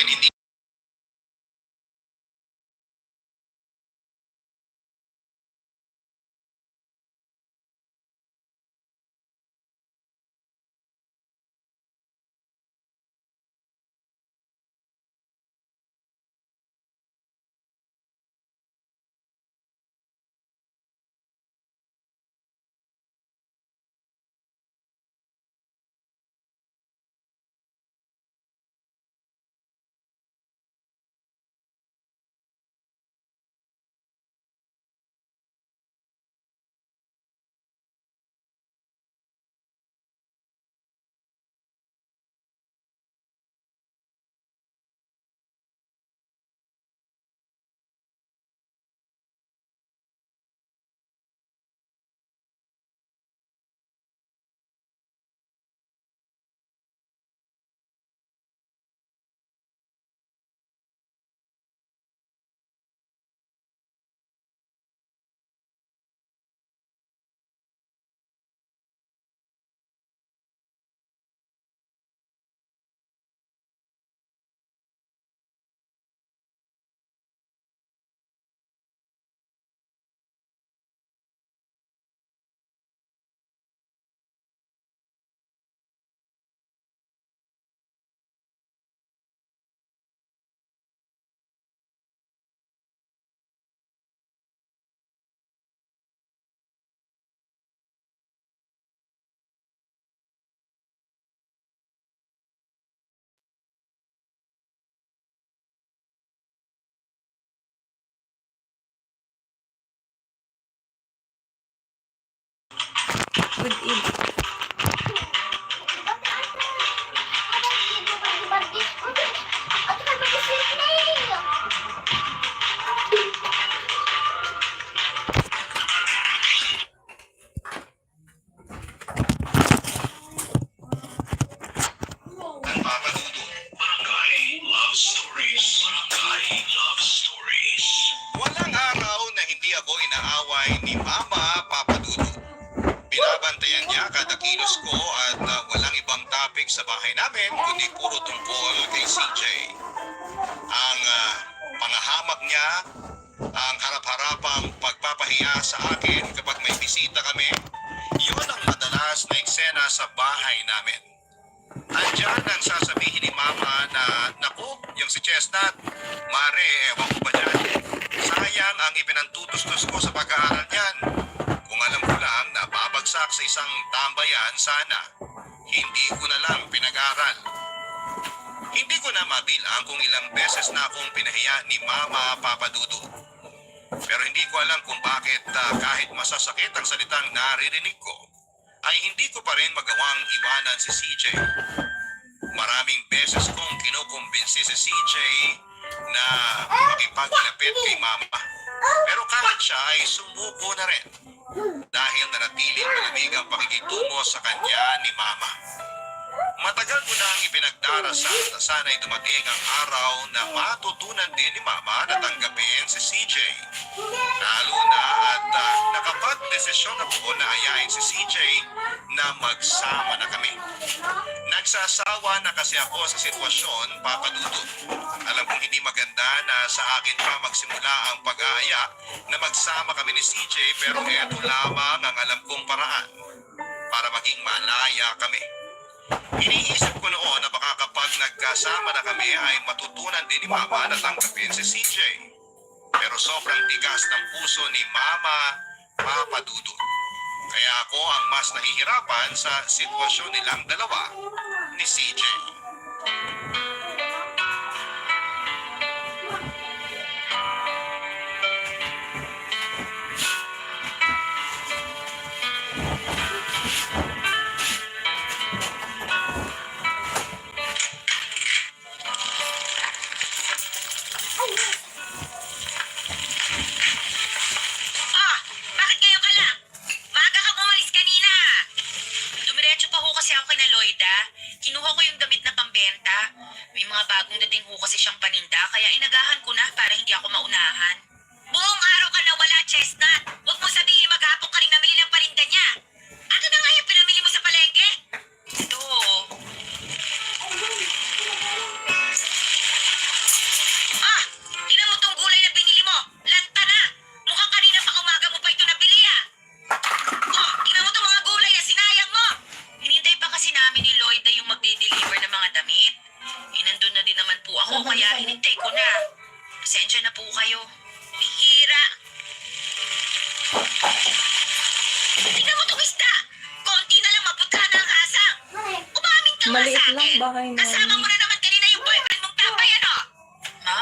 namin hindi Good evening. papadudo. Barangay Love Stories. Barangay Love Stories. Walang araw na hindi ako inaaway ni Mama Papadudo. Binabantayan niya kada kilos ko at walang ibang topic sa bahay namin kundi puro tungkol kay CJ. Ang pangahamak niya, ang harap-harapang pagpapahiya sa akin kapag may bisita kami, yun ang madalas na eksena sa bahay namin. Andyan ang sasabihin ni Mama na, naku, yung si Chestnut, mare, ewan ko ba dyan. Sayang ang ipinantutustos ko sa pag-aaral niyan. Kung alam ko lang na babagsak sa isang tambayan sana, hindi ko na lang pinag-aral. Hindi ko na mabilang kung ilang beses na akong pinahiya ni Mama Papadudo. Pero hindi ko alam kung bakit kahit masasakit ang salitang naririnig ko, ay hindi ko pa rin magawang iwanan si CJ. Maraming beses kong kinukumbinsi si CJ na makipaglapit kay Mama. Pero kahit siya ay sumuko na rin dahil nanatiling malamig ang pakikitungo sa kanya ni Mama. Matagal ko nang ipinagdarasal na sana'y dumating ang araw na matutunan din ni Mama na tanggapin si CJ. Lalo na at nakapag-desisyon ako na ayain si CJ na magsama na kami. Nagsasawa na kasi ako sa sitwasyon, Papadudo. Alam kong hindi maganda na sa akin pa magsimula ang pag-aaya na magsama kami ni CJ, pero eto lamang ang alam kong paraan para maging malaya kami. Iniisip ko noon na baka kapag nagkasama na kami ay matutunan din ni Mama na tanggapin si CJ. Pero sobrang tigas ng puso ni Mama Papadudo. Kaya ako ang mas nahihirapan sa sitwasyon nilang dalawa ni CJ. Bakit ngayon ka lang? Maaga ka umalis kanina. Dumiretso pa ho kasi ako kina Lloyda. Kinuha ko yung damit na pambenta. May mga bagong dating ho kasi siyang paninda, kaya inagahan ko na para hindi ako maunahan. Buong araw ka na wala, Chestnut. Huwag mo sabihin maghapon ka rin namili ng paninda niya. Ano na nga yung pinamili mo sa palengke? Ito. na din naman po ako, kaya hinintay ko na. Pasensya na po kayo. Bihira. Tingnan mo itong isda. Konti na lang maputa na ang asang. Umamin ka nga Maliit sa lang akin. ba kay Kasama Mami? mo na naman kanina yung boyfriend mong tapay, ano? Ma?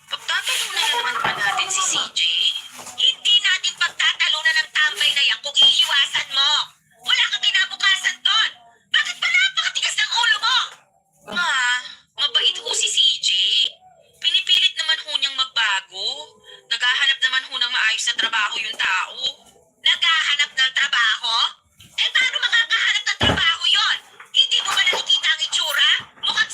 Pagtatalunan na naman ba natin si CJ? Hindi natin pagtatalunan ng tambay na yan kung iiwasan mo. Wala kang kinabukasan doon. Bakit ba napakatigas ng ulo mo? Ma, mabait ho si CJ. Pinipilit naman ho niyang magbago. Naghahanap naman ho ng maayos na trabaho yung tao. Naghahanap ng trabaho? Eh paano makakahanap ng trabaho yon? Hindi mo ba nakikita ang itsura? Mukhang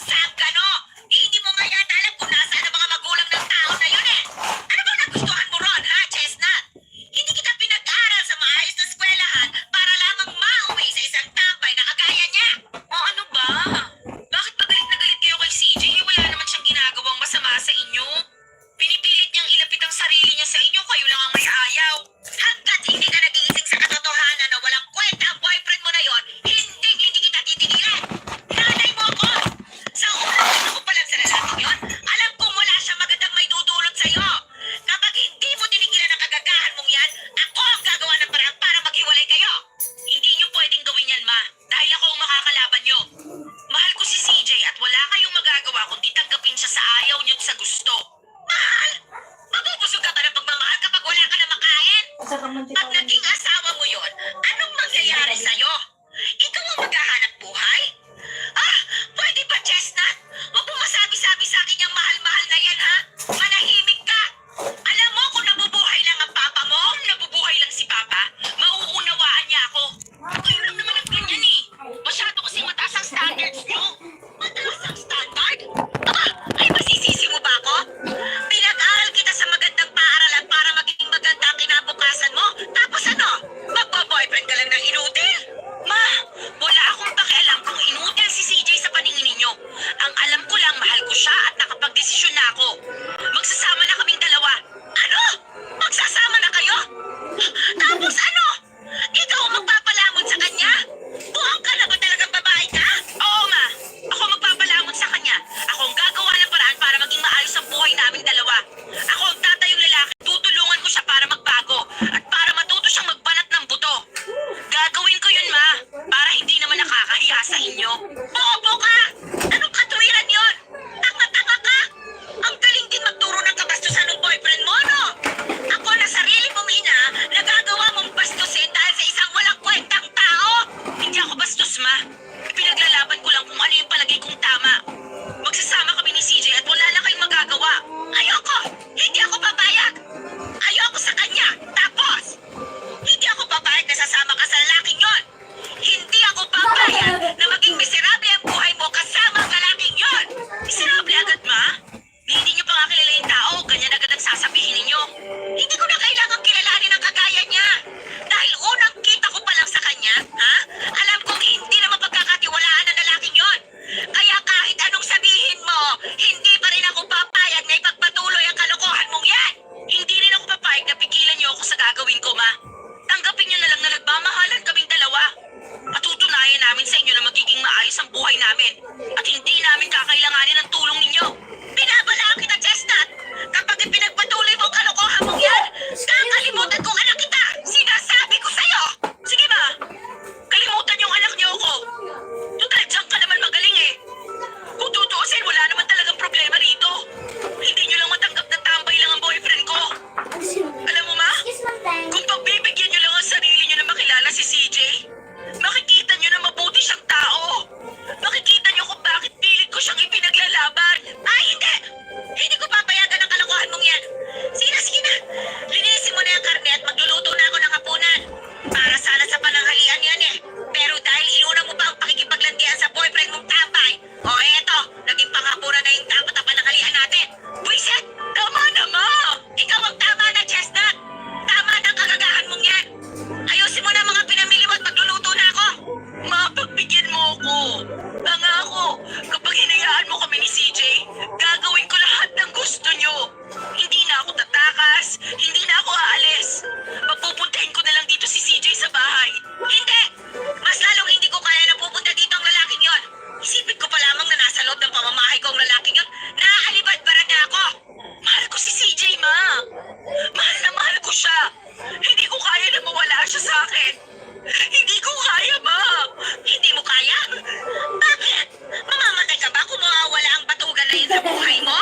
buhay mo?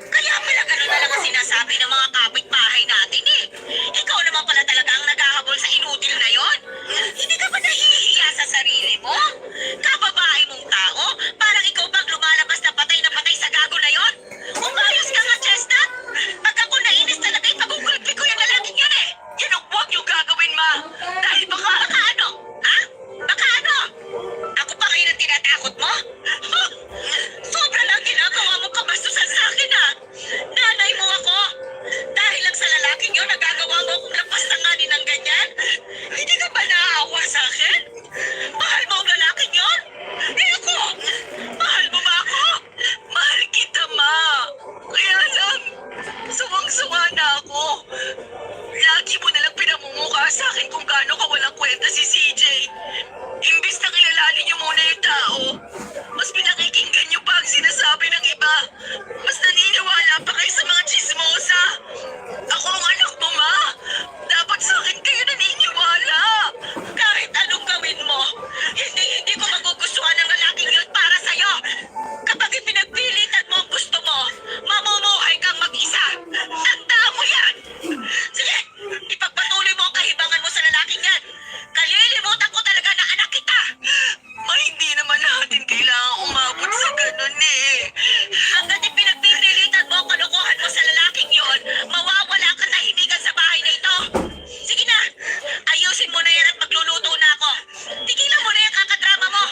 Kaya pala ganun na lang ang sinasabi ng mga kapitbahay natin eh. Ikaw naman pala talaga ang naghahabol sa inutil na yon. Hindi ka ba nahihiya sa sarili mo? Kababae mong tao, parang ikaw bang lumalabas na patay sa gago na yon? Umayos ka nga, Chestnut! Pag ako nainis talaga, ipagugulpi ko yung lalaking yan eh! Yan ang huwag yung gagawin, ma! Dahil baka ano? Ha? Baka ano? Ako pa ngayon ang tinatakot mo? Huh? Sobra lang ginagawa mo kabastusan sa akin ha! Nanay mo ako! Dahil lang sa lalaking yun, nagagawa mo akong lapastanganin ng ganyan? Hindi ka ba naaawa sa akin? Mahal mo ang lalaking yun? Eh ako! Mahal mo ba ako? Mahal kita, ma! Kaya lang, suwang-suwa na ako. Lagi mo nalang pinamumukha sa akin kung gaano ka walang kwenta si CJ. Imbis na kilalanin niyo muna yung tao, mas pinakikinggan niyo pa ang sinasabi ng iba. Mas naniniwala pa kayo sa mga chismosa. Ako ang anak mo, ma. Dapat sa akin kayo naniniwala. Kahit anong gawin mo, hindi ko magugustuhan ng lalaking yun para sa'yo. Kapag ipinagpilitan mo ang gusto mo, mamumuhay kang mag-isa. Tandaan mo yan. Sige, ipagpatuloy mo ang kahibangan mo sa lalaking yan. Kalilimutan ko talaga na anak kita. Ma, hindi naman natin kailangan umabot sa ganun eh. Hanggat ipinagpipilitan mo ang kalokohan mo sa lalaking yon, mawawala ka tahimikan sa bahay na ito. Sige na, ayusin mo na yan at magluluto na ako. Tigilan mo na yung kakadrama mo.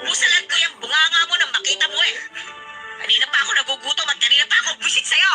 Musalan ko yung bunganga mo nang makita mo eh. Kanina pa ako nagugutom at kanina pa ako buwisit sa'yo.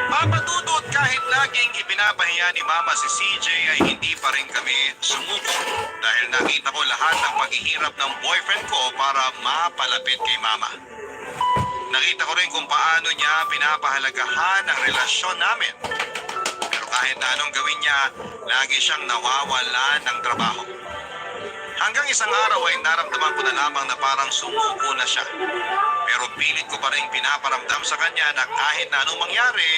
Papadudot kahit laging ipinapahiya ni Mama si CJ ay hindi pa rin kami sumuko dahil nakita ko lahat ng paghihirap ng boyfriend ko para mapalapit kay Mama. Nakita ko rin kung paano niya pinapahalagahan ang relasyon namin. Pero kahit na anong gawin niya, lagi siyang nawawalan ng trabaho. Hanggang isang araw ay naramdaman ko na lamang na parang sumuko na siya. Pero pilit ko pa rin pinaparamdam sa kanya na kahit na anong mangyari,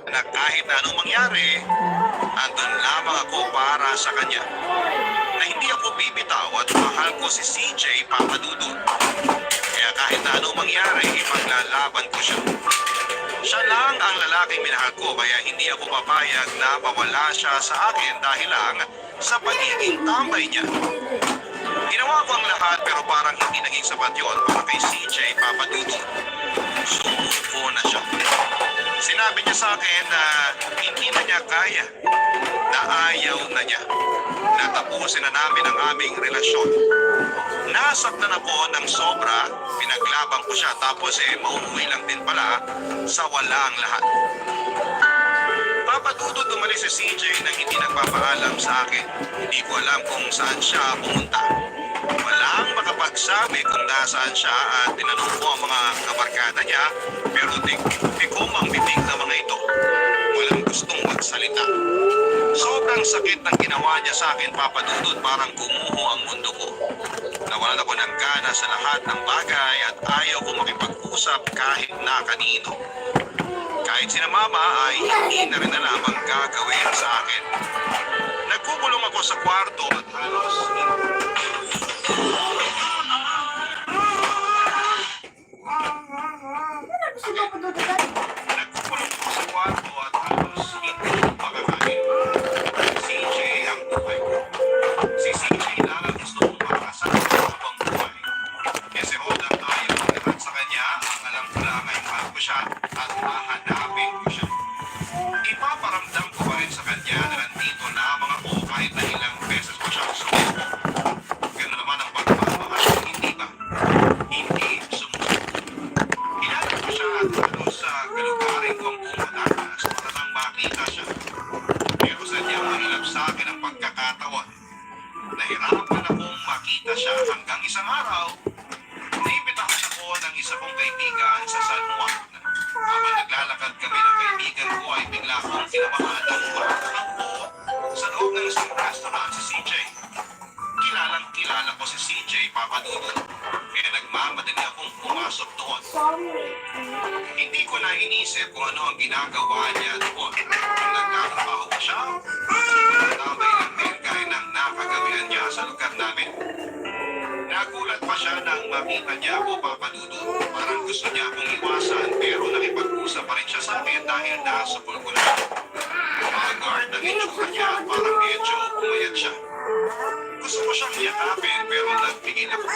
na kahit na anong mangyari, andun lamang ako para sa kanya. Na hindi ako bibitaw at mahal ko si CJ Papadudot. Kaya kahit na anong mangyari, ipaglalaban ko siya. Siya lang ang lalaking minahal ko kaya hindi ako papayag na mawala siya sa akin dahil lang sa pagiging tambay niya. Ginawa ko ang lahat pero parang hindi naging sapat yon para kay CJ Papadudot. Sumuko na siya. Sinabi niya sa akin na hindi na niya kaya, na ayaw na niya. Natapusin na namin ang aming relasyon. Nasaktan ako ng sobra, pinaglaban ko siya tapos mauuwi lang din pala sa walang lahat. Papadudot umalis si CJ nang hindi nagpapaalam sa akin. Hindi ko alam kung saan siya pumunta. Walang makapagsabi kung nasaan siya at tinanong ko ang mga kabarkada niya pero di ko mambibig na mga ito. Walang gustong magsalita. Sobrang sakit ng ginawa niya sa akin, Papadudot, parang gumuho ang mundo ko. Nawalan ako ng gana sa lahat ng bagay at ayaw ko makipag-usap kahit na kanino. Kahit sina Mama ay hindi na rin alam ang gagawin sa akin. Nagkukulong ako sa kwarto at halos nagkukulong ako sa kwarto at halos hindi makakain. CJ ang buhay ko. Si CJ lang ang gusto kong makasama sa habang buhay. Kasi Roda ayaw ang lahat sa kanya, ang alam ko lang ay mahal ko siya at hahanapin ko siya. Iba Pinaparamdam ko pa rin sa kanya na nandito lamang ako kahit na ilang beses ko siyang sumuko. Gano'n naman ang pagmamahal, hindi ba? Hindi sumuko. Kilala ko siya doon sa galugaring kong pumatakas para nang makita siya. Pero sadyang mahilap sa akin ang pagkakataon. Nahirapan akong makita siya hanggang isang araw. Naimbitahan ako ng isa kong kaibigan sa San Juan. Habang naglalakad kami ng kaibigan ko ay bigla akong kinamahan ng umarang ko sa loob ng isang restaurant si CJ. Kilala ko si CJ Papadudod. Kaya nagmamadali akong pumasok doon. Hindi ko na inisip kung ano ang ginagawa niya doon. Kung nagtatrabaho ba siya, sumatambay lang din gaya ng nakagawian niya sa lugar namin. Nagulat pa siya nang makita niya ako Papadudod. Parang gusto niya akong iwasan pero nakipag-usap pa rin siya sa akin dahil nasupol ko na. Mga guard ang itsura niya at parang medyo pumayat siya. Gusto ko siyang yakapin pero nagpigil ako.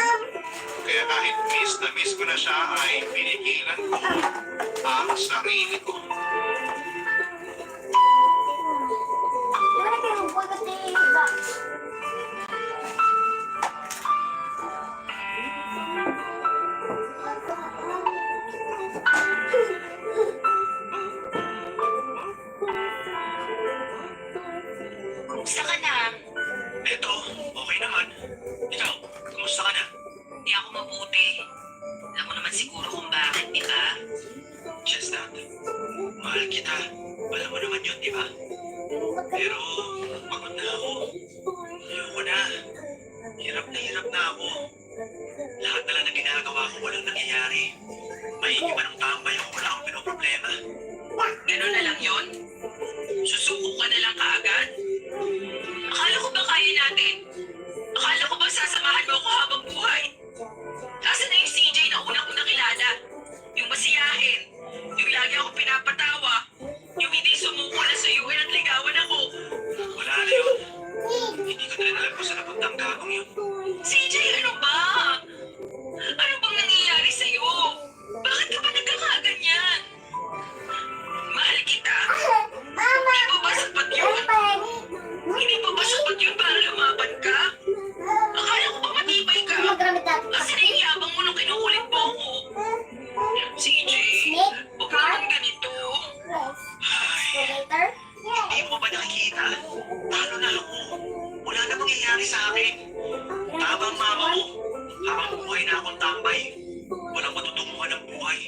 Kaya kahit miss na miss ko na siya ay pinigilan ko ang sarili ko. Kumusta ka na? Eto, okay naman. Ikaw, kumusta ka na? Hindi ako mabuti. Alam mo naman siguro kung bakit, di ba? Chestnut, mahal kita. Alam mo naman yun, di ba? Pero, pagod na ako. Ayoko na. Hirap na ako. Lahat na lang na ginagawa ko, walang nangyayari. Maigi man ang tambay ako, wala akong pinoproblema. Ganun na lang yun? Susuko ka na lang kaagad? Akala ko ba kaya natin? Akala ko ba sasamahan mo ako habang buhay? Nasaan na yung CJ na una kong nakilala? Yung masiyahin? Yung lagi ako pinapatawa? Yung hindi sumuko na suyuin at ligawan ako? Wala na yun. Hindi ko na rin alam kung saan napunta ang gagong yun. CJ, ano ba? Ano bang nangyayari sa'yo? Bakit ka ba nagkakaganyan? Mahal kita. Hindi pa ba sapat yun? Hindi pa ba sapat yun para lumaban ka? Akala ko ba matibay ka? Kasi na yung yabang mo nung kinukulit mo ako. CJ, huwag naman ganito. Ay, hindi mo ba nakikita? Talo na ako. Wala na mangyayari sa akin. Tama ang mama mo. Habang buhay na akong tambay. Walang matutunguhan ng buhay.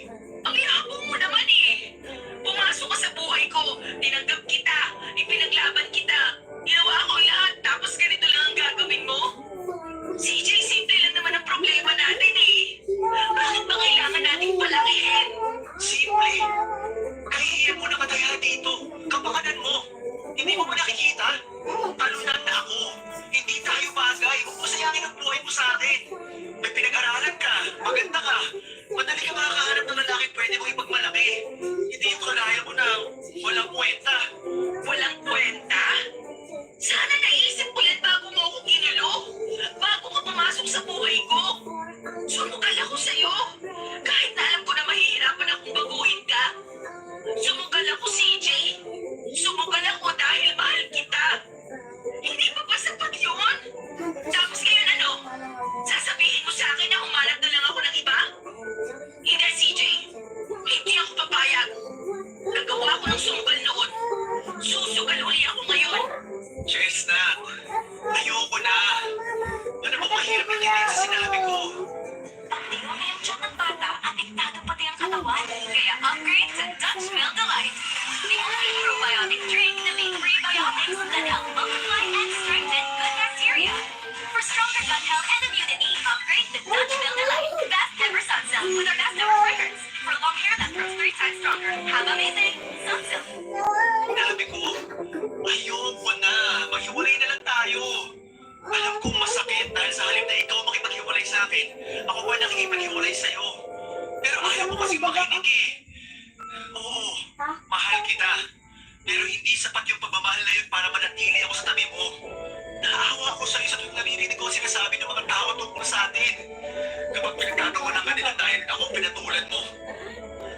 Ang yabang mo naman eh. Pumasok ka sa buhay ko, tinanggap kita, ipinaglaban kita. Ginawa ko lahat, tapos ganito lang ang gagawin mo? CJ, simple lang naman ang problema natin eh. Bakit ba kailangan nating palakihin? Simple. Kahihiyan mo na mataya dito. Kapakanan mo. Hindi mo ba nakikita? Talunan na ako. Hindi tayo bagay. Huwag mo sayangin ang buhay mo sa akin. May pinag-aralan ka. Maganda ka. Madali ka makakahanap ng lalaki pwede mong ipagmalaki. Hindi yung kalaya mo na walang kwenta. Walang kwenta? Sana naisip ko yan bago mo ako ginulo. Bago ka pumasok sa buhay ko. Sumugal ako sa'yo. Kahit na alam ko na mahihirapan akong baguhin ka. Sumugal ako, CJ. Sumugal ako dahil mahal kita. Hindi pa ba sapat yun? Tapos ngayon ano? Sasabihin mo sa akin na humanap na lang ako ng iba? Hindi, CJ. Hindi ako papayag. Nagawa ko ng sumugal noon. Susugal uli ako ngayon. Chestnut, ayoko na. Ano ba mahirap intindihin sa sinabi ko? Hindi mo kayang tiyan ng bata, apektado pati ang katawan. Kaya upgrade sa Dutch Mill Delight. The only probiotic drink na may prebiotics that help multiply and strengthen good bacteria. For stronger gut health and immunity, upgrade the Dutch Mill Delight. Best ever sun silk with our best ever fragrance. For long hair that grows 3 times stronger. Have amazing sun silk. Sinabi ko, ayoko na. Maghiwalay na lang tayo. Alam kong masakit dahil sa halip na ikaw makipaghiwalay sa akin, ako pa nakikipaghiwalay sa'yo. Pero ayaw mo kasi makinig eh. Oo, mahal kita. Pero hindi sapat yung pagmamahal na yun para manatili ako sa tabi mo. Naawa ako sa'yo sa tuwing naririnig ko ang sinasabi ng mga tao tungkol sa atin. Kapag pinagtatawanan ka nila dahil ako pinatulan mo.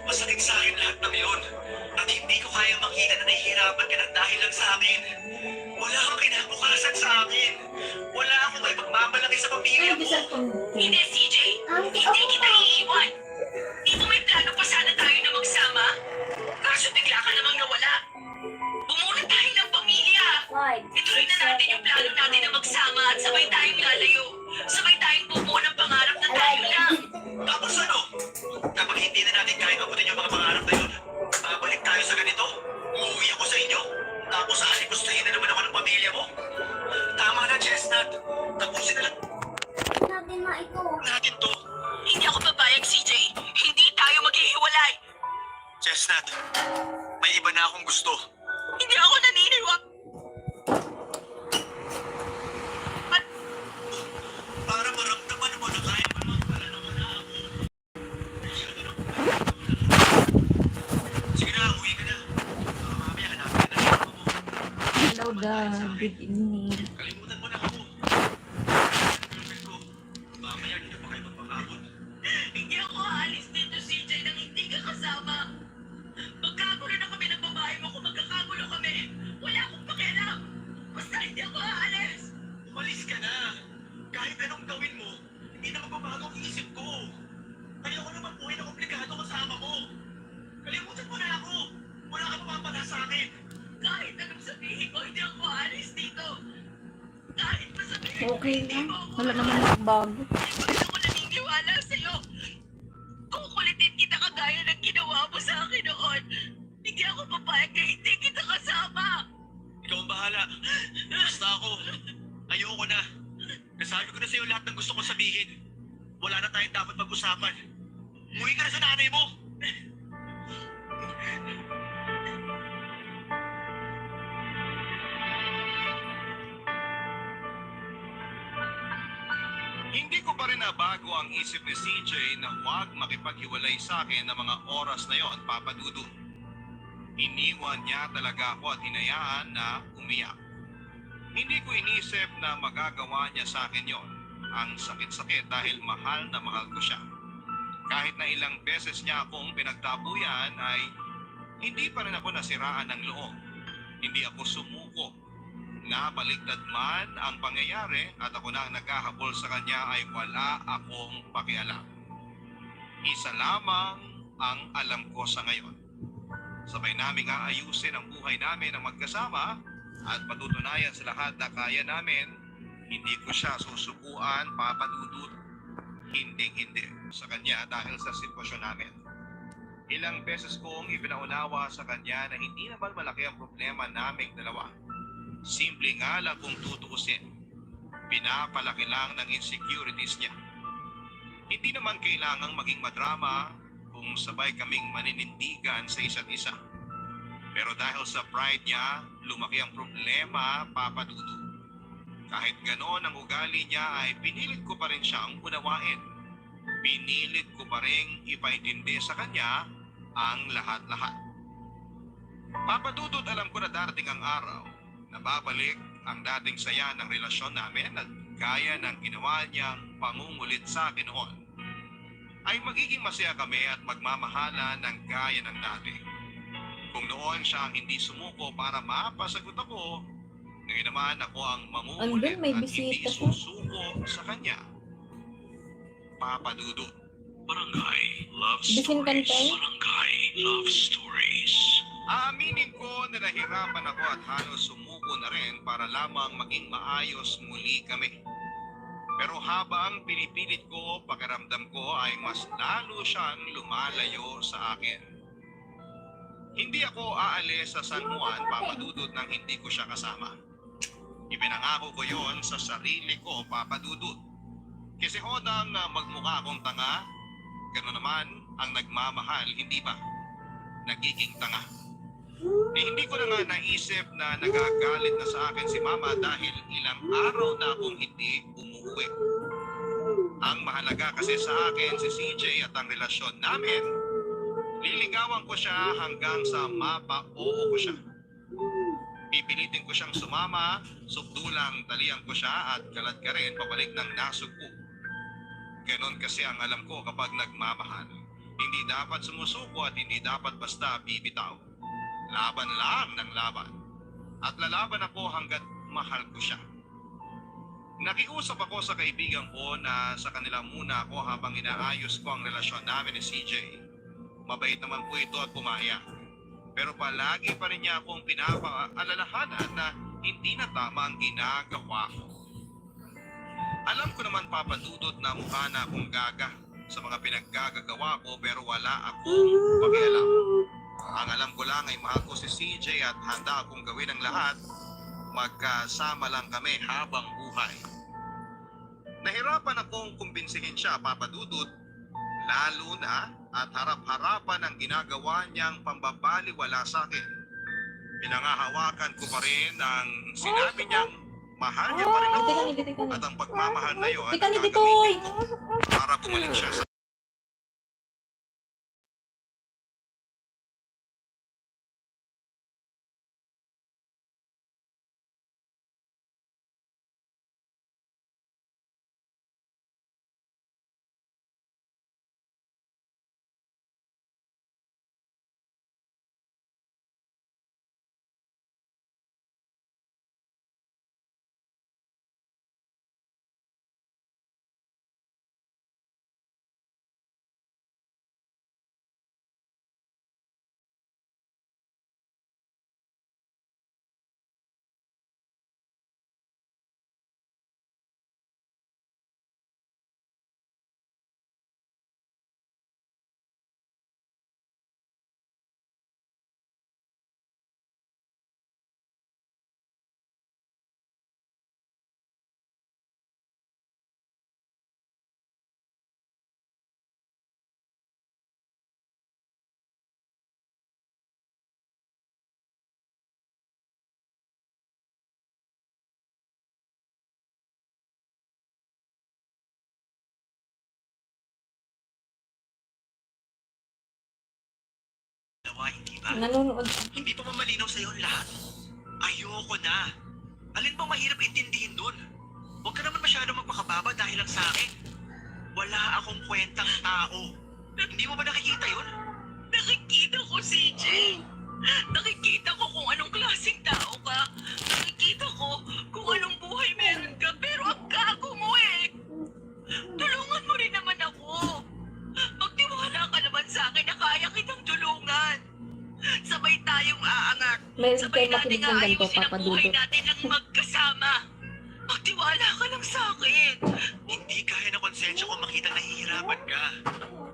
Masakit sa akin lahat ng yun. At hindi ko kaya makita na nahihirapan ka na lang sa akin. Wala kang kinabukasan sa akin. Wala akong may pagmamalaki sa pamilya mo. Hindi, CJ. Hindi kita iiwan. Di mo may plano pa sana tayo na magsama? Kaso bigla ka namang nawala. Bumuna tayo ng pamilya. Ituloy na natin yung plano natin na magsama at sabay tayong lalayo. Sabay tayong bubuo ng pangarap na tayo lang. Tapos ano? Kapag hindi na natin kaya abutin yung mga pangarap na yun, babalik tayo sa ganito. Uuwi ako sa inyo. Tapos aalipustahin na naman ako ng pamilya mo. Tama na, Chestnut. Tapusin na lang natin to. Hindi ako papayag, CJ. Hindi tayo maghihiwalay. Chestnut, may iba na akong gusto. Hindi ako naniniwag. Para maramdaman mo na kaya pa naman pala naman na ako. Sige na, uwi ka na. Mamaya hanapin ka na yung mo. Hello, dad. Good evening. Kalimutan mo na ako. Girlfriend ko. Mamaya dito pa kayo magpakabot. Hindi ako aalis dito, CJ, nang hindi ka kasama. Magkagulo na kami ng babae mo kung magkakagulo kami. Wala akong pakialam. Basta hindi ako aalis. Umalis ka na. Kahit anong gawin mo, hindi na magbabago ang isip ko. Ayoko naman buhay na komplikado kasama mo. Kalimutan mo na ako. Wala ka mapapala sa akin. Kahit anong sabihin ko, hindi ako aalis dito. Kahit pa sabihin ko, Okay hindi na. mo ako Wala naman nagbago. Hindi ako naniniwala sa'yo. Kukulitin kita kagaya ng ginawa mo sa akin noon. Hindi ako papayag na hindi kita kasama. Ikaw ang bahala. Basta ako. Ayoko na. Nasabi ko na sa'yo lahat ng gusto kong sabihin. Wala na tayong dapat pag-usapan. Umuwi ka na sa nanay mo. Hindi ko pa rin nabago ang isip ni CJ na huwag makipaghiwalay sa akin ng mga oras na yon, Papa Dudu. Iniwan niya talaga ako at hinayaan na umiyak. Hindi ko inisip na magagawa niya sa akin yon. Ang sakit-sakit dahil mahal na mahal ko siya. Kahit na ilang beses niya akong pinagtabuyan ay hindi pa rin ako nasiraan ng loob. Hindi ako sumuko. Nabaligtad man ang pangyayari at ako na ang naghahabol sa kanya ay wala akong pakialam. Isa lamang ang alam ko sa ngayon. Sabay naming aayusin ang buhay namin ng magkasama at patutunayan sa lahat na kaya namin. Hindi ko siya susubuan, papadudut. Hindi sa kanya dahil sa sitwasyon namin. Ilang beses kong ipinaunawa sa kanya na hindi naman malaki ang problema naming dalawa. Simple nga lang kung tutuusin. Pinapalaki lang ng insecurities niya. Hindi naman kailangang maging madrama kung sabay kaming maninindigan sa isa't isa. Pero dahil sa pride niya, lumaki ang problema, Papa Dudu. Kahit gano'n ang ugali niya ay pinilit ko pa rin siyang unawain. Pinilit ko pa rin ipaintindi sa kanya ang lahat-lahat. Papa Dudu, alam ko na darating ang araw na babalik ang dating saya ng relasyon namin at gaya ng ginawa niyang pangungulit sa akin noon. Ay magiging masaya kami at magmamahala ng gaya ng dati. Kung noon siya ang hindi sumuko para mapasagot ako, ngayon naman ako ang mangungulit Andun, may at hindi bisita po. susuko sa kanya. Papa Dudu. Barangay Love Bisin Stories. kantay? Barangay Love Stories. Aaminin ko na nahirapan ako at halos sumuko na rin para lamang maging maayos muli kami. Pero habang pinipilit ko, pakiramdam ko ay mas lalo siyang lumalayo sa akin. Hindi ako aalis sa San Juan, Papa Dudut, nang hindi ko siya kasama. Ipinangako ko yon sa sarili ko, Papa Dudut. Kasi hodang magmukha akong tanga, gano'n naman ang nagmamahal, hindi ba? Nagiging tanga. Hindi ko na nga naisip na nagagalit na sa akin si Mama dahil ilang araw na akong hindi umuwi. Ang mahalaga kasi sa akin si CJ at ang relasyon namin, liligawan ko siya hanggang sa mapa-oo ko siya. Pipilitin ko siyang sumama, subdulang talian ko siya at kalat ka rin pabalik ng nasugpo. Ganon kasi ang alam ko kapag nagmamahal. Hindi dapat sumusuko at hindi dapat basta bibitaw. Laban lang ng laban. at lalaban ako hanggat mahal ko siya. Nakiusap ako sa kaibigan ko na sa kanila muna ako habang inaayos ko ang relasyon namin ni CJ. Mabait naman po ito at pumayag. Pero palagi pa rin niya akong pinapaalalahanan na hindi na tama ang ginagawa ko. Alam ko naman, Papa Dudut, na mukha na akong gaga sa mga pinaggagawa ko pero wala akong pakialam. Ang alam ko lang ay mahal ko si CJ at handa akong gawin ang lahat. Magkasama lang kami habang buhay. Nahirapan akong kumbinsihin siya, Papa Dudut, lalo na at harap-harapan ang ginagawa niyang pambabaliwala sa akin. Pinangahawakan ko pa rin ang sinabi niyang mahal niya pa rin ako at ang pagmamahal na yun ang gagamitin ko para bumalik siya sa hindi ba? Nanonood. Hindi pa mamalinaw sa'yo ang lahat. Ayoko na. Alin bang mahirap intindihin dun? Huwag ka naman masyadong magpakababa dahil lang sa akin. Wala akong kwentang tao. Hindi mo ba nakikita yun? Nakikita ko, CJ. Nakikita ko kung anong klaseng tao ka. Nakikita ko kung anong buhay meron ka. Pero ang gago mo eh. Tulungan mo rin naman ako. Magtiwala ka naman sa akin na kaya kitang tulungan. Sabay tayong aangat. Meron Sabay kayo nating makinig ng ganito, aayusin ang Papa buhay Dudut. natin ng magkasama. Magtiwala ka lang sa akin. Hindi kaya na konsensya kung makita nahihirapan ka.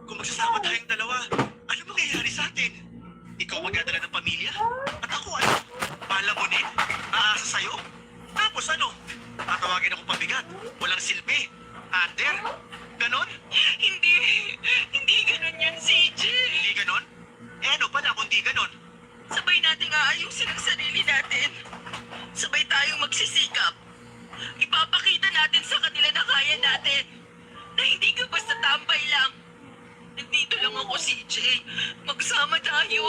Kung magsasama tayong dalawa, ano mangyayari sa atin? Ikaw magdadala ng pamilya? At ako ano? Palamunin? Aasa sa'yo? Tapos ano? Tatawagin akong pabigat? Walang silbi? Under? Ganon? Hindi. Hindi ganun yan, CJ. Hindi ganon? Eh ano pala kung di ganon? Sabay nating aayusin ang sarili natin. Sabay tayong magsisikap. Ipapakita natin sa kanila na kaya natin. Na hindi ka basta tambay lang. Nandito lang ako, CJ. Magsama tayo.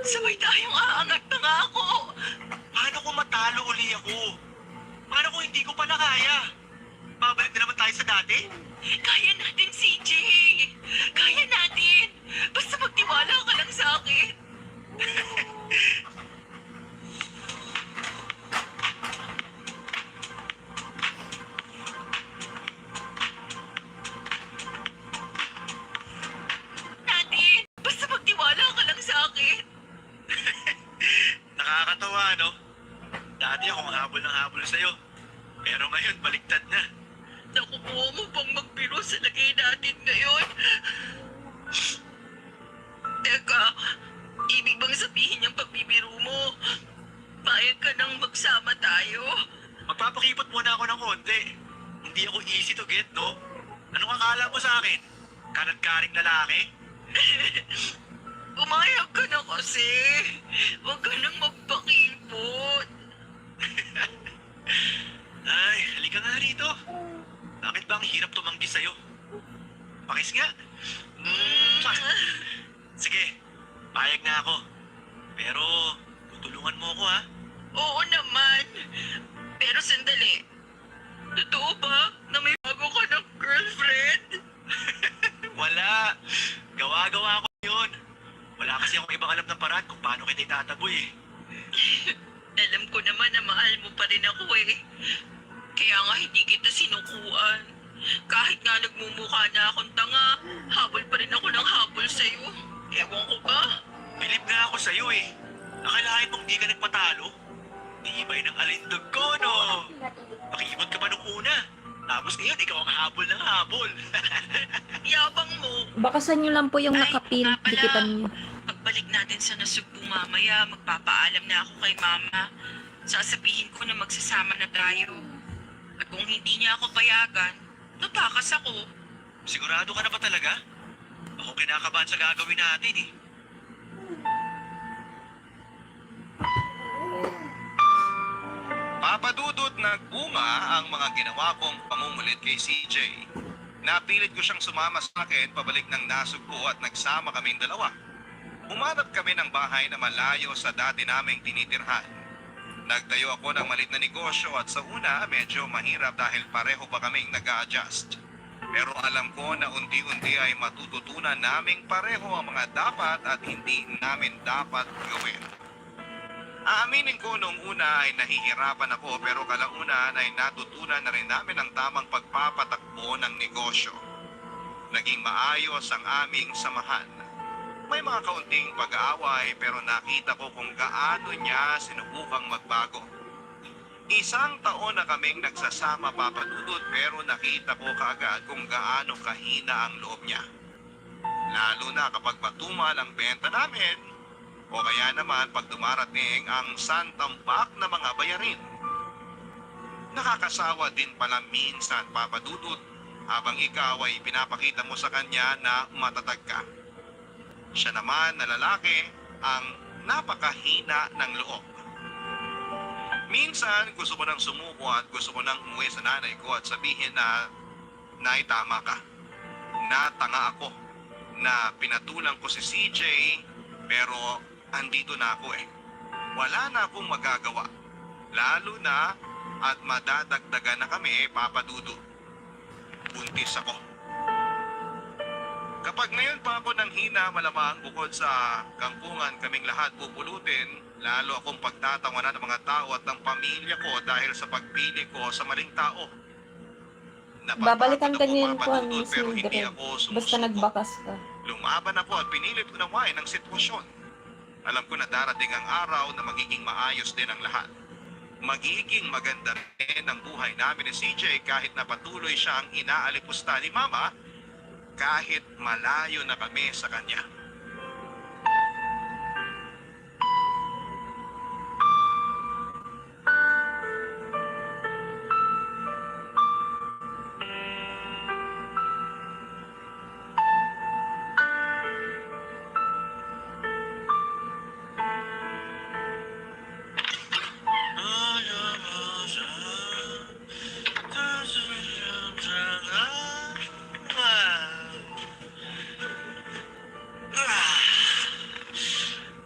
Sabay tayong aangat na nga ako. Paano kung matalo uli ako? Paano kung hindi ko pala kaya? Babalik na naman tayo sa dati? Kaya natin, CJ. Kaya natin. Basta magtiwala ka lang sa akin. Natin. Basta magtiwala ka lang sa akin. Nakakatawa, no? Dati ako habol ng habol sa'yo. Pero ngayon, baliktad na. Nakukuha mo bang magbiro sa lagay natin ngayon? Teka, ibig bang sabihin yung pagbibiro mo? Payag ka nang magsama tayo? Magpapakipot muna ako ng konti. Hindi ako easy to get, no? Anong akala mo sa akin? Kanat-karing lalaki? Umayag ka na kasi. Huwag ka nang magpakipot. Ay, halika nga rito. Bakit ba ang hirap tumanggi sa'yo? Pakis nga. Sige, payag na ako. Pero, tutulungan mo ako, ha? Oo naman. Pero sandali. Totoo ba na may bago ka ng girlfriend? Wala. Gawa-gawa ko yun. Wala kasi akong ibang alam na paraan kung paano kita itataboy, eh. Alam ko naman Nagmumukha na akong tanga. Habol pa rin ako ng habol sa'yo. Ewan ko ba? Bilib nga ako sa'yo eh. Akalain mong di ka nagpatalo? Tibay ng alindog ko, no? Pakibot ka pa nung una. Tapos ngayon, ikaw ang habol ng habol. Yabang mo. Bakasan nyo lang po yung Ay, nakapin. nga pala. Dikitan nyo. Pagbalik natin sa Nasugbu mamaya, magpapaalam na ako kay Mama. Sasabihin ko na magsasama na tayo. At kung hindi niya ako payagan, tatakas ako. Sigurado ka na ba talaga? Ako kinakabahan sa gagawin natin eh. Papadudot nagbunga ang mga ginawa kong pamumulit kay CJ. Napilit ko siyang sumama sa akin pabalik ng Nasugbu at nagsama kaming dalawa. Umanap kami ng bahay na malayo sa dati naming tinitirhan. Nagtayo ako ng malit na negosyo at sa una medyo mahirap dahil pareho pa kaming nag-a-adjust. Pero alam ko na unti-unti ay matututunan naming pareho ang mga dapat at hindi namin dapat gawin. Aaminin ko nung una ay nahihirapan ako pero kalaunan ay natutunan na rin namin ang tamang pagpapatakbo ng negosyo. Naging maayos ang aming samahan. May mga kaunting pag-aaway pero nakita ko kung gaano niya sinubukang magbago. Isang taon na kaming nagsasama papadudot pero nakita ko kaagad kung gaano kahina ang loob niya. Lalo na kapag matumal ang benta namin o kaya naman pag dumarating ang santambak na mga bayarin. Nakakasawa din pala minsan papadudot habang ikaw ay pinapakita mo sa kanya na matatag ka. Siya naman na lalaki ang napakahina ng loob. Minsan gusto ko nang sumuko at gusto ko nang umuwi sa nanay ko at sabihin na tama ka. Natanga ako na pinatulang ko si CJ pero andito na ako eh. Wala na akong magagawa. Lalo na at madadagdagan na kami papadudo. Buntis ako. Kapag ngayon pa ako nang hina malamang bukod sa kangkungan kaming lahat pupulutin, lalo akong pagtatawanan ng mga tao at ng pamilya ko dahil sa pagpili ko sa maling tao. Babalikan ka niya Napapagod po ang ako, pero hindi Mildred. ako Basta sumusuko. nagbakas ka. Lumaban ako at pinilit unawain ang sitwasyon. Alam ko na darating ang araw na magiging maayos din ang lahat. Magiging maganda rin ang buhay namin ni CJ kahit na patuloy siyang inaalipusta ni Mama kahit malayo na kami sa kanya.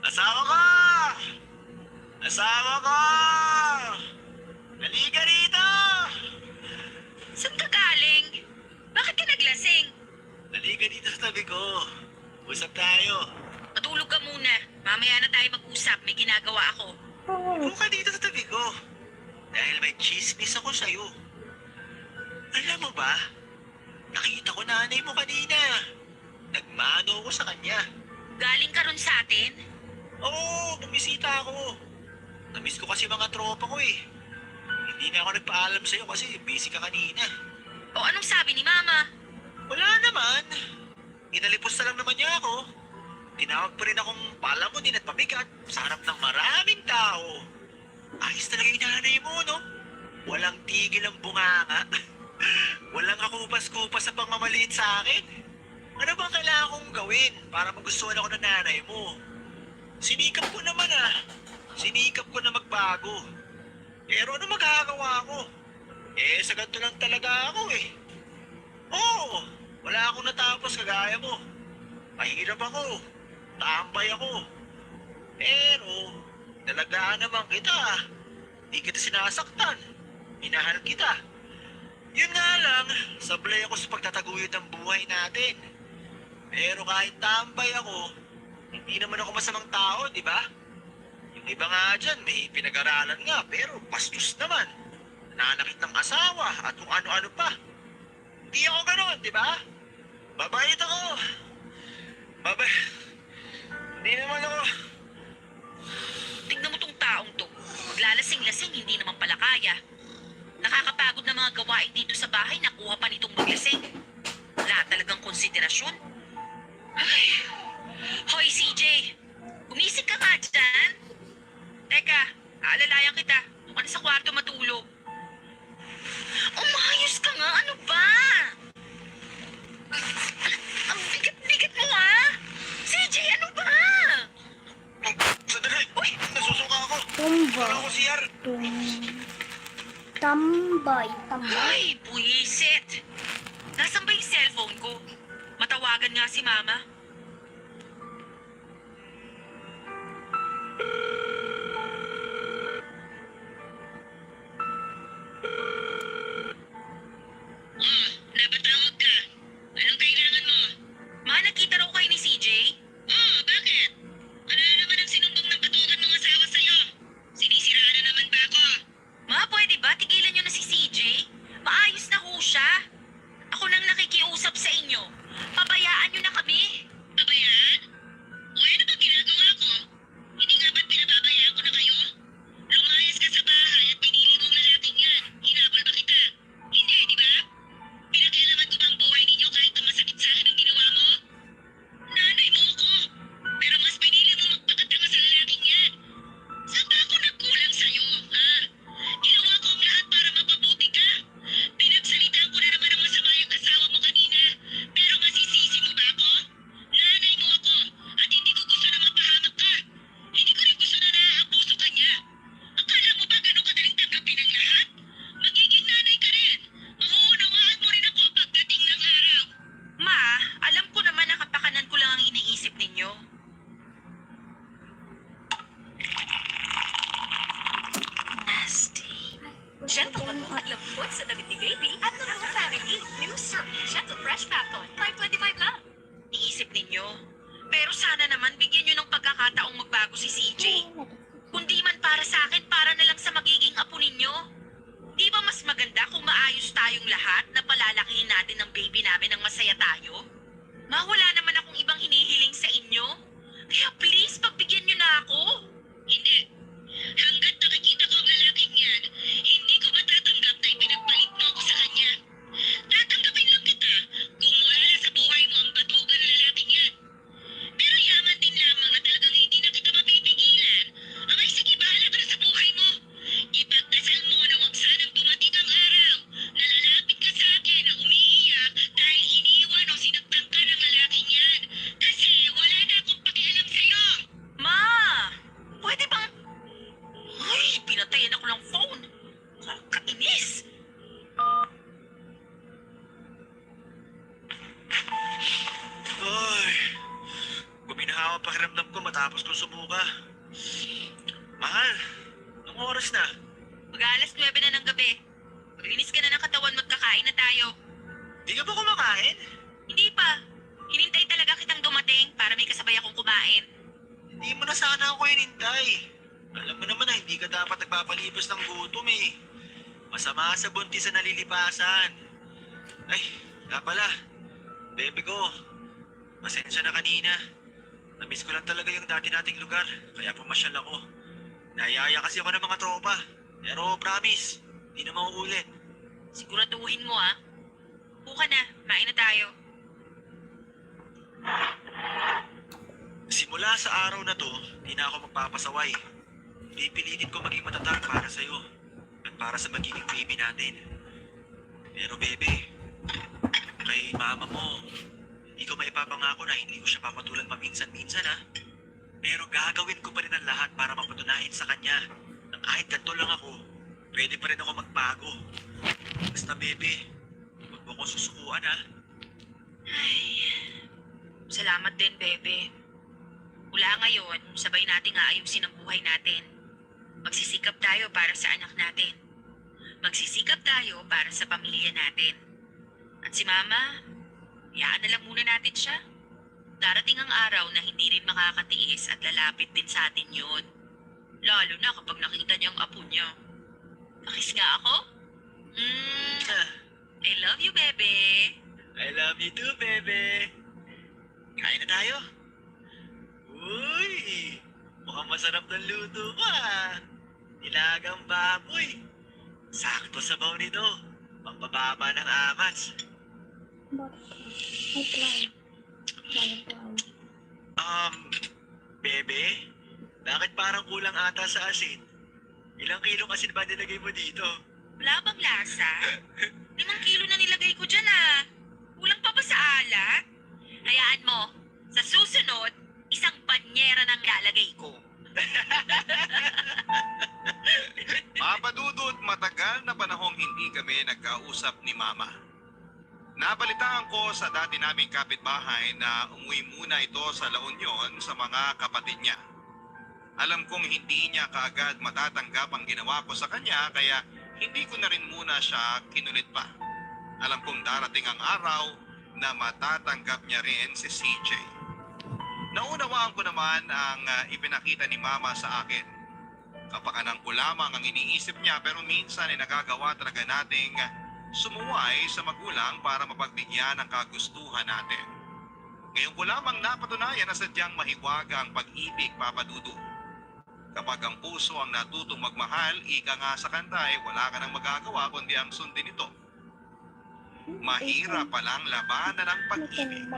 Asawa ko! Asawa ko! Halika rito! Saan ka galing? Bakit ka naglasing? Halika dito sa tabi ko. Usap tayo. Matulog ka muna. Mamaya na tayo mag-usap. May ginagawa ako. Upo ka dito sa tabi ko. Dahil may chismis ako sa'yo. Alam mo ba? Nakita ko nanay mo kanina. Nagmano ko sa kanya. Galing ka ron sa atin? Oo, bumisita ako. Namiss ko kasi mga tropa ko eh. Hindi na ako nagpaalam sa'yo kasi busy ka kanina. O anong sabi ni Mama? Wala naman. Inalipos na lang naman niya ako. Tinawag pa rin akong palamunin at pabigat sa harap ng maraming tao. Ayos talaga yung nanay mo, no? Walang tigil ang bunganga. Walang kakupas-kupas sa pangmamaliit sa akin. Ano bang kailangan kong gawin para magustuhan ako ng nanay mo? Sinikap ko naman Sinikap ko na magbago. Pero ano magagawa ko? Sa ganito lang talaga ako eh. Oo, wala akong natapos kagaya mo. Mahirap ako. Tambay ako. Pero, talagaan naman kita. Di kita sinasaktan. Minahal kita. Yun nga lang, sablay ako sa pagtataguyod ng buhay natin. Pero kahit tambay ako, hindi naman ako masamang tao, di ba? Yung iba nga dyan, may pinag-aralan nga, pero bastos naman. Nanakit ng asawa at kung ano-ano pa. Di ako ganun, di ba? Mabait ako. Hindi naman ako. Tignan mo tong taong to. Maglalasing-lasing, hindi naman pala kaya. Nakakapagod na mga gawain dito sa bahay, nakuha pa nitong maglasing. Wala talagang konsiderasyon. Ay. Hoy, CJ! Gumising ka nga dyan. Teka, aalalayan kita. Doon ka na sa kwarto matulog. Umayos ka nga, ano ba? Ang bigat-bigat mo ah! CJ, ano ba? Sandali! Uy! Nasusuka ako! Tumba. Wala ako CR! Tambay. Tambay. Ay, buwisit! Nasaan ba yung cellphone ko? Matawagan nga si Mama. Napatawag ka. Anong kailangan mo? Ma, nakita raw kayo ni CJ? Oo, bakit? Ano na naman ang sinumbong ng batukan ng asawa sa'yo? Sinisiraan na naman ba ako? Ma, pwede ba? Tigilan niyo na si CJ? Maayos na ho siya. Ako nang nakikiusap sa inyo. Pabayaan niyo na kami. Pabayaan? O ano bang ginagawa ko? Hindi nga ba't pinababayaan ko na kayo? Lumayas ka sa bahay at pinili mo ang lalaking yan. Hinabol ba kita? Hindi, di ba? Pinakialaman ko ba ang buhay ninyo kahit na masakit sa akin ang ginawa mo? Nanay mo ako. Pero mas pinili mo magpakatanga sa lalaking yan. Saan ba ako nagkulang sa'yo, ha? Ginawa ko ang lahat para mapabuti ka. Pinagsalitaan ko na naman ang masama yung asawa mo kanina. Pero masisisi mo ba ako? Nanay mo ako. At hindi ko gusto na mapahamak ka. Hindi ko rin gusto na naaabuso ka niya. Akala mo ba ganun kadaling tanggapin ang lahat? Magiging nanay ka rin. Mauunawaan mo rin ako pagdating ng araw. Ma, alam ko naman na kapakanan ko lang ang iniisip ninyo. Nasty. Gentleman mo at lambot sa damit ni baby at ng mga family. New Surf Gentle Fresh Marathon. 525 lang. Iniisip ninyo. Pero sana naman bigyan nyo ng pagkakataong magbago si CJ. Kundi man para sa akin, para na lang sa magiging apo ninyo. Di ba mas maganda kung maayos tayong lahat na palalakihin natin ang baby namin ng masaya tayo? Ma, wala naman akong ibang hinihiling sa inyo. Kaya please, pagbigyan nyo na ako. Hindi. Hanggat nakikita ko ang lalaking yan, hindi ko matatanggap na ipinagpalit mo ako sa kanya. Tatanggapin lang kita kung wala na sa buhay mo ang batugan ng lalaking yan. Pero yaman din lamang na talagang hindi na kita mapipigilan. Abay, sige, bahala ka na sa buhay mo. Ipagdasal mo na huwag sanang dumating ang araw na lalapit ka sa akin na umiiyak dahil iniwan o sinaktan ka ng lalaking yan. Kasi wala na akong pakialam sa'yo. Ma! Pwede bang... Ay, pinatayan ako ng phone. Kakainis. Ay, guminahawa ang pakiramdam ko matapos kong sumuka. Mahal, anong oras na? Mag-alas 9 na ng gabi. Maglinis ka na ng katawan, magkakain na tayo. Di ka ba kumakain? Hindi pa. Hinintay talaga kitang dumating para may kasabay akong kumain. Hindi mo na sana ako hinintay. Alam mo naman na hindi ka dapat nagpapalibos ng gutom eh. Masama sa buntis sa nalilipasan. Ay, nga pala. Bebe ko, pasensya na kanina. Namiss ko lang talaga yung dati nating lugar, kaya pumasyal ako. Nayaya kasi ako ng mga tropa. Pero promise, hindi na mauulit. Siguraduhin mo ah. Buka na, main na tayo. Simula sa araw na to, di na ako magpapasaway. Pipilitin ko maging matatag para sa'yo at para sa magiging baby natin. Pero bebe, kay mama mo, hindi ko maipapangako na hindi ko siya papatulan paminsan-minsan ha. Pero gagawin ko pa rin ang lahat para mapatunayan sa kanya na kahit ganito lang ako, pwede pa rin ako magbago. Basta bebe, huwag mo ko susukuan ha. Ay, salamat din, bebe. Mula ngayon, sabay nating aayusin ang buhay natin. Magsisikap tayo para sa anak natin. Magsisikap tayo para sa pamilya natin. At si Mama, hayaan na lang muna natin siya. Darating ang araw na hindi rin makakatiis at lalapit din sa atin yun. Lalo na kapag nakita niya ang apo niya. Pakis nga ako? love you, bebe. I love you too, bebe. Kain na tayo. Uy, mukhang masarap ng luto mo ah. Nilagang baboy. Sakto sabaw nito. Pampababa ng amats. Bebe, bakit parang kulang ata sa asin? Ilang kilong asin ba nilagay mo dito? Wala bang lasa? 5 kilo na nilagay ko dyan ah. Kulang pa ba sa alat? Hayaan mo, sa susunod, 1 banyera nang lalagay ko. Papa Dudut, matagal na panahong hindi kami nagkausap ni Mama. Nabalitaan ko sa dati naming kapitbahay na umuwi muna ito sa La Union sa mga kapatid niya. Alam kong hindi niya kaagad matatanggap ang ginawa ko sa kanya kaya hindi ko na rin muna siya kinulit pa. Alam kong darating ang araw na matatanggap niya rin si CJ. Naunawaan ko naman ang ipinakita ni Mama sa akin. Kapakanan ko lamang ang iniisip niya pero minsan ay nagagawa talaga nating sumuway sa magulang para mapagbigyan ng kagustuhan natin. Ngayon ko lamang napatunayan na sadyang mahiwaga ang pag-ibig, Papa Dudu. Kapag ang puso ang natutong magmahal, ika nga sa kanta ay wala ka nang magagawa kundi ang sundin ito. Mahirap palang labanan ang pag-ibig.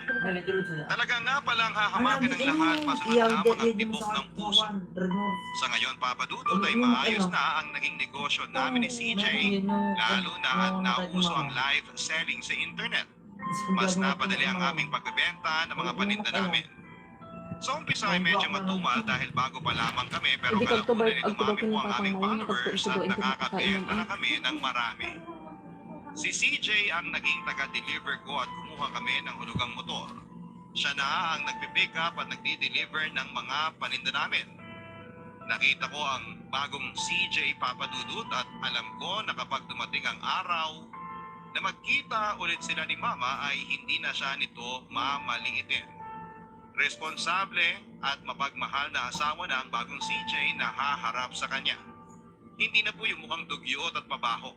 Talaga nga palang hahamakin ng lahat masunod lamang ang tibok ng puso. Sa ngayon, Papa Dudut, ay maayos na ang naging negosyo namin ni CJ, lalo na at nauso ang live selling sa internet. Mas napadali ang aming pagbebenta ng mga paninda namin. Sa umpisa ay medyo matumal dahil bago pa lamang kami pero kalaunan ay dumami po ang aming followers at nakakabenta na kami ng marami. Si CJ ang naging taga-deliver ko at kumuha kami ng hulugang motor. Siya na ang nagpipick up at nagdi-deliver ng mga paninda namin. Nakita ko ang bagong CJ, Papa Dudut, at alam ko na kapag dumating ang araw na magkita ulit sila ni Mama ay hindi na siya nito mamaliitin. Responsable at mapagmahal na asawa na ang bagong CJ na haharap sa kanya. Hindi na po yung mukhang dugyot at pabaho.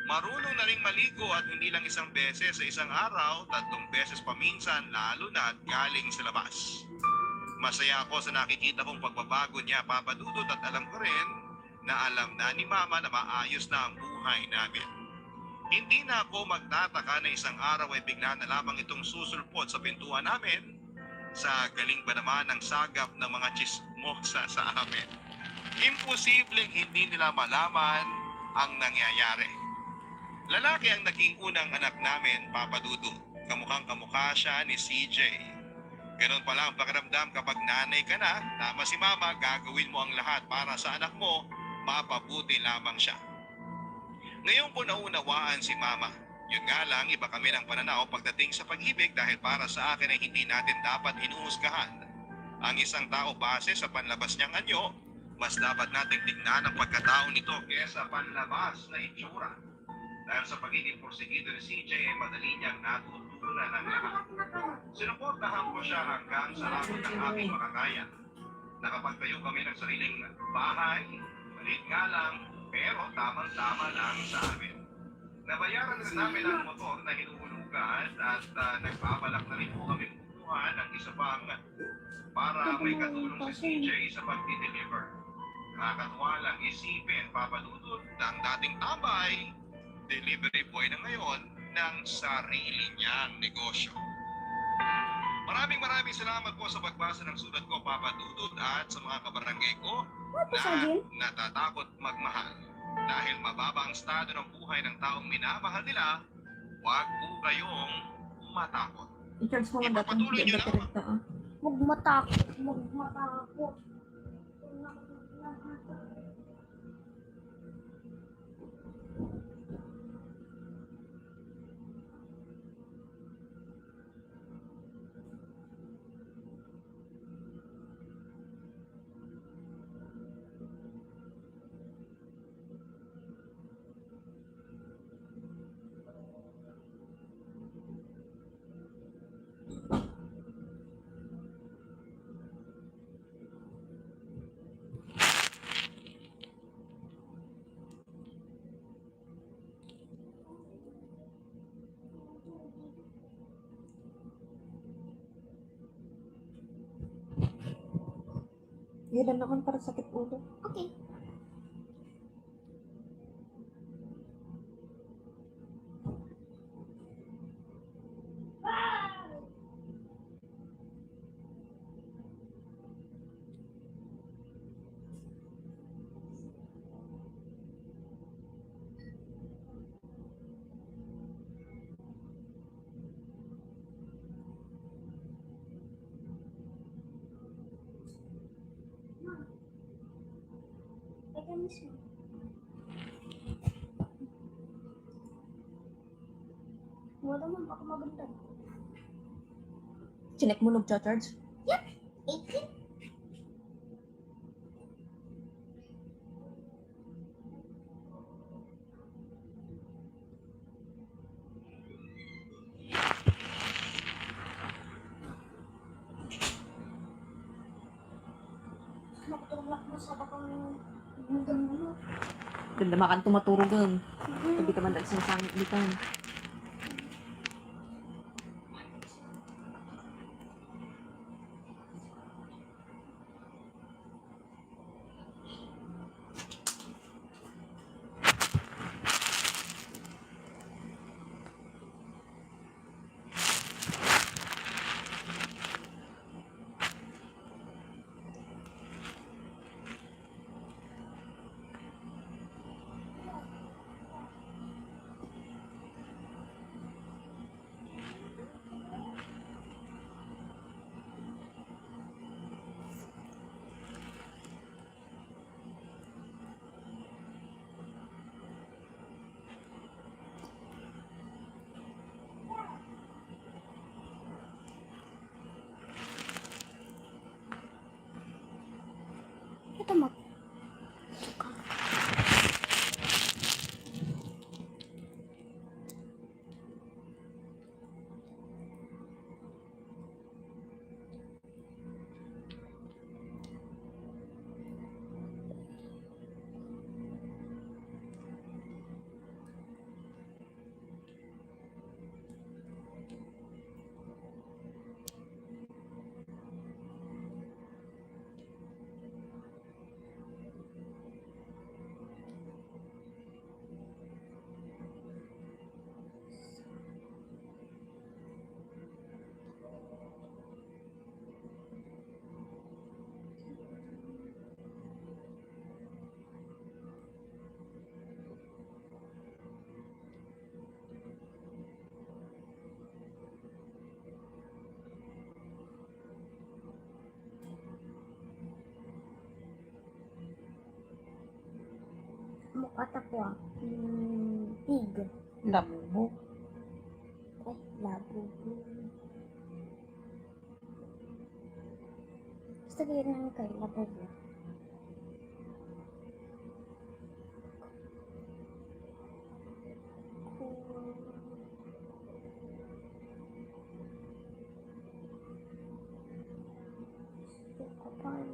Marunong na ring maligo at hindi lang 1 beses sa isang araw, 3 beses paminsan lalo na at galing sa labas. Masaya ako sa nakikita kong pagbabago niya, Papa Dudut, at alam ko rin na alam na ni Mama na maayos na ang buhay namin. Hindi na ako magtataka na isang araw ay bigla na lamang itong susulpot sa pintuan namin sa galing ba naman ng sagap ng mga chismosa sa amin. Imposibleng hindi nila malaman ang nangyayari. Lalaki ang naging unang anak namin, Papa Dudut. Kamukhang kamukha siya ni CJ. Ganon pala ang pakiramdam kapag nanay ka na, tama si Mama, gagawin mo ang lahat para sa anak mo, mapabuti lamang siya. Ngayon ko naunawaan si Mama. Yun nga lang, iba kami ng pananaw pagdating sa pag-ibig dahil para sa akin ay hindi natin dapat hinuhusgahan ang isang tao base sa panlabas niyang anyo. Mas dapat nating tingnan ang pagkatao nito kesa panlabas na itsura. Dahil sa pagiging porsigido ni CJ ay madali niyang natutunan ng lahat. Sinuportahan ko siya hanggang sa abot ng aking makakaya. Nakapagtayo kami ng sariling bahay, maliit nga lang, pero tamang-tama lang sa amin. Nabayaran rin namin ang motor na hinuhulugan at nagbabalak na rin po kami kumuha ng isa pang para may katulong si CJ sa pag-deliver. Nakakatuwa lang isipin, Papa Dudut, na ang dating tambay, delivery boy na ngayon ng sarili niyang negosyo. Maraming salamat po sa pagbasa ng sulat ko, Papa Dudut, at sa mga kabarangay ko na natatakot magmahal. Dahil mababa ang estado ng buhay ng taong minamahal nila, huwag po kayong matakot. I-charge mo nga dati. Ipapatuloy niyo lang. Huwag matakot. Huwag matakot. Hindi na naman para sakit ulo. Okay. Teka mismo. Wala man, baka maganda. Chinek mo nag-charge? Yep, 18. Nakatulak mo sa bakang hanggang ano. Ganda makan tumaturo dun. Sabi ka man dahil sinasangit dito. Ito mo. Mukha ko ah. Pig. Labo. Ay, labo. Basta ganyan kayo, labo. Kapal.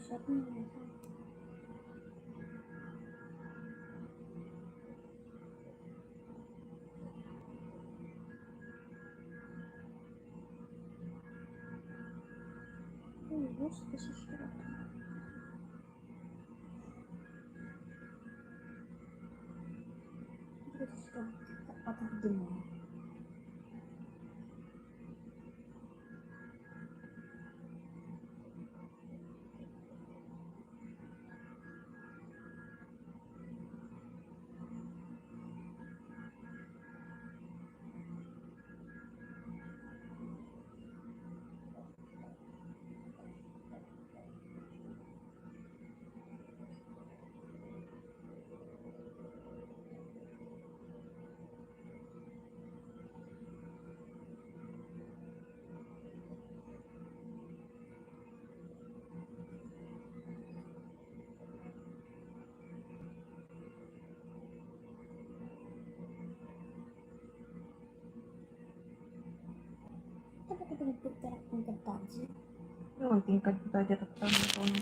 Sabi niya. Господи, что это? Это что? От дыма. Apa kita pinagpagtarak ng kantansi? Yung tingkad ko tayo tatang ito ng